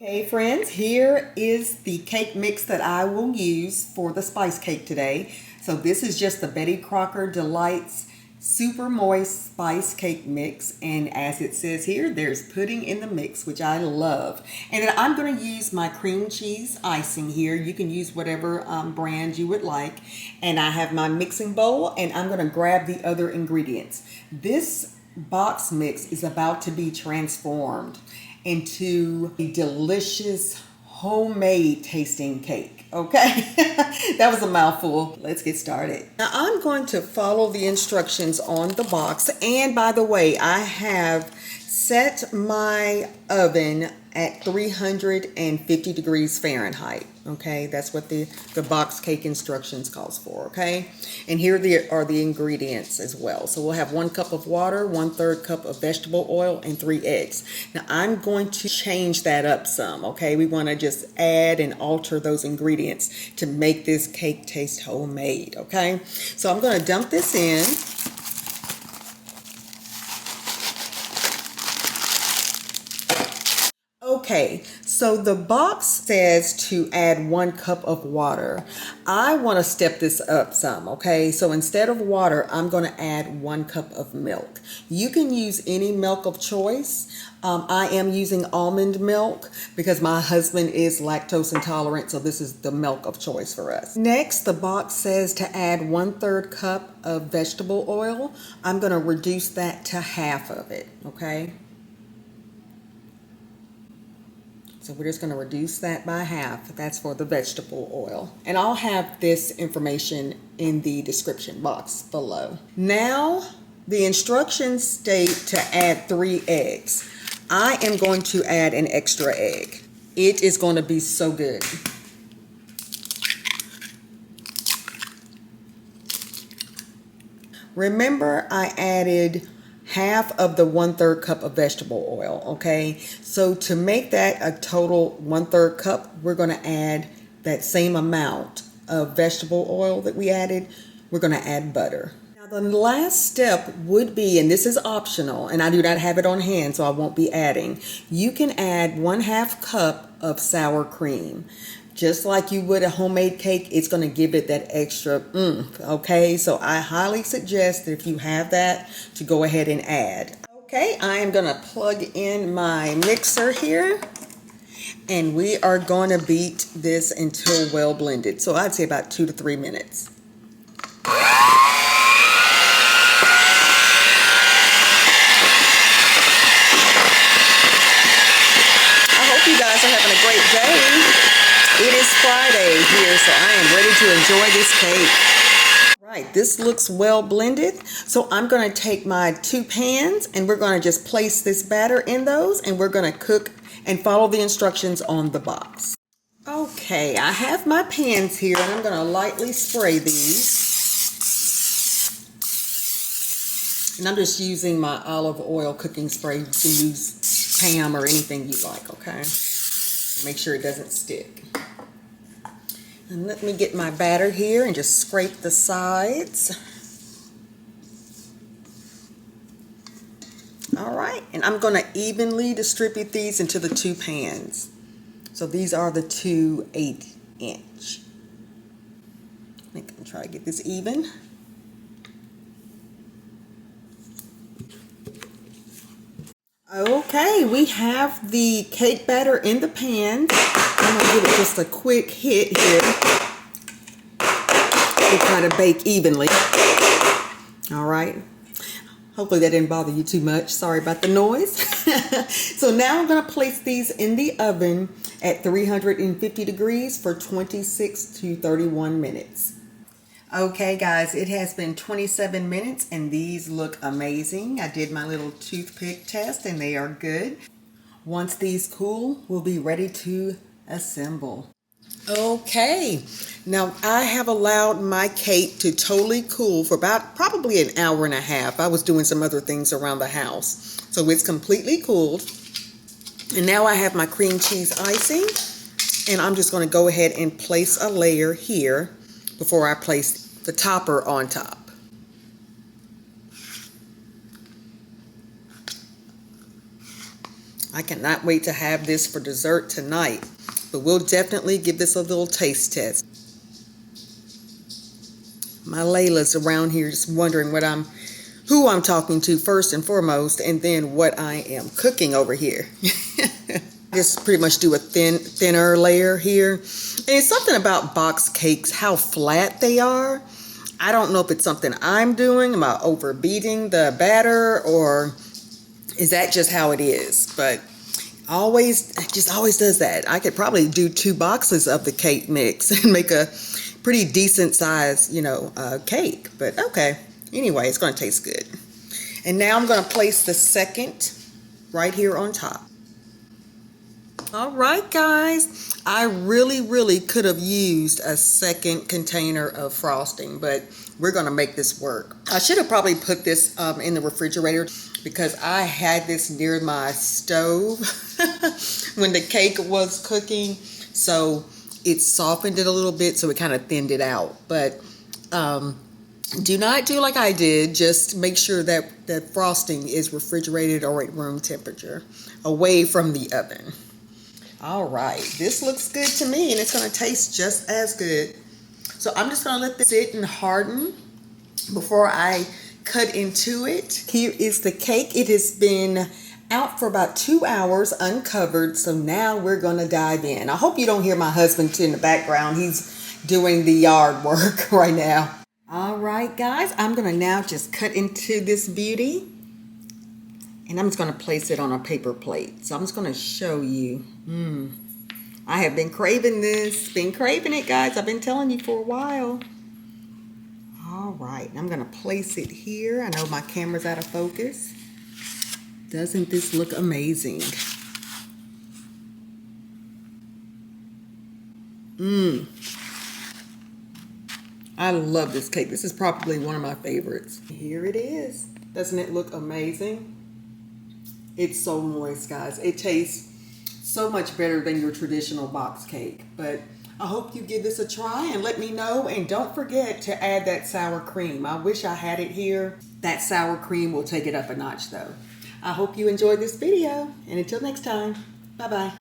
Okay friends, here is the cake mix that I will use for the spice cake today. So this is just the Betty Crocker Delights Super Moist Spice Cake Mix, and as it says here, there's pudding in the mix, which I love. And then I'm going to use my cream cheese icing here. You can use whatever brand you would like. And I have my mixing bowl, and I'm going to grab the other ingredients. This box mix is about to be transformed into a delicious homemade tasting cake. Okay, that was a mouthful. Let's get started. Now I'm going to follow the instructions on the box, and by the way, I have set my oven at 350 degrees Fahrenheit. Okay, that's what the box cake instructions calls for. Okay, and here are the ingredients as well. So we'll have 1 cup of water, 1/3 cup of vegetable oil, and 3 eggs. Now I'm going to change that up some. Okay, we want to just add and alter those ingredients to make this cake taste homemade. Okay, so I'm going to dump this in. Okay, so the box says to add 1 cup of water. I want to step this up some, okay? So instead of water, I'm going to add 1 cup of milk. You can use any milk of choice. I am using almond milk because my husband is lactose intolerant, so this is the milk of choice for us. Next, the box says to add 1/3 cup of vegetable oil. I'm going to reduce that to half of it, okay? So we're just going to reduce that by half. That's for the vegetable oil. And I'll have this information in the description box below. Now, the instructions state to add 3 eggs. I am going to add an extra egg. It is going to be so good. Remember, I added half of the 1/3 cup of vegetable oil, okay? So to make that a total 1/3 cup, we're going to add that same amount of vegetable oil that we added. We're going to add butter. Now the last step would be, and this is optional, and I do not have it on hand, so I won't be adding. You can add 1/2 cup of sour cream. Just like you would a homemade cake, it's going to give it that extra okay? So I highly suggest that if you have that, to go ahead and add. Okay, I am going to plug in my mixer here, and we are going to beat this until well blended. So I'd say about 2 to 3 minutes. I hope you guys are having a great day. It is Friday here, so I am ready to enjoy this cake. Right, this looks well blended. So I'm going to take my 2 pans, and we're going to just place this batter in those, and we're going to cook and follow the instructions on the box. Okay, I have my pans here, and I'm going to lightly spray these. And I'm just using my olive oil cooking spray. You can use Pam or anything you like, okay? So make sure it doesn't stick. And let me get my batter here and just scrape the sides. All right, and I'm going to evenly distribute these into the 2 pans. So these are the 2 8-inch. I think I'll try to get this even. Okay, we have the cake batter in the pan. I'm going to give it just a quick hit here to try to bake evenly. All right. Hopefully that didn't bother you too much. Sorry about the noise. So now I'm going to place these in the oven at 350 degrees for 26 to 31 minutes. Okay guys, it has been 27 minutes and these look amazing. I did my little toothpick test and they are good. Once these cool, we'll be ready to assemble. Okay, now I have allowed my cake to totally cool for about probably an hour and a half. I was doing some other things around the house. So it's completely cooled. And now I have my cream cheese icing, and I'm just going to go ahead and place a layer here before I place the topper on top. I cannot wait to have this for dessert tonight. But we'll definitely give this a little taste test. My Layla's around here just wondering who I'm talking to first and foremost, and then what I am cooking over here. Just pretty much do a thinner layer here. And it's something about box cakes, how flat they are. I don't know if it's something I'm doing. Am I overbeating the batter, or is that just how it is? But it just always does that. I could probably do 2 boxes of the cake mix and make a pretty decent size, cake. But okay. Anyway, it's going to taste good. And now I'm going to place the second right here on top. All right, guys. I really could have used a second container of frosting, but we're going to make this work. I should have probably put this in the refrigerator because I had this near my stove when the cake was cooking. So it softened it a little bit, so it kind of thinned it out. But do not do like I did. Just make sure that the frosting is refrigerated or at room temperature, away from the oven. All right, this looks good to me, and it's going to taste just as good. So I'm just going to let this sit and harden before I cut into it. Here is the cake. It has been out for about 2 hours uncovered, so now we're going to dive in. I hope you don't hear my husband in the background. He's doing the yard work right now. All right, guys, I'm going to now just cut into this beauty. And I'm just going to place it on a paper plate. So I'm just going to show you. I have been craving this. Been craving it, guys. I've been telling you for a while. All right. I'm going to place it here. I know my camera's out of focus. Doesn't this look amazing? I love this cake. This is probably one of my favorites. Here it is. Doesn't it look amazing? It's so moist, guys. It tastes so much better than your traditional box cake. But I hope you give this a try and let me know. And don't forget to add that sour cream. I wish I had it here. That sour cream will take it up a notch, though. I hope you enjoyed this video. And until next time, bye-bye.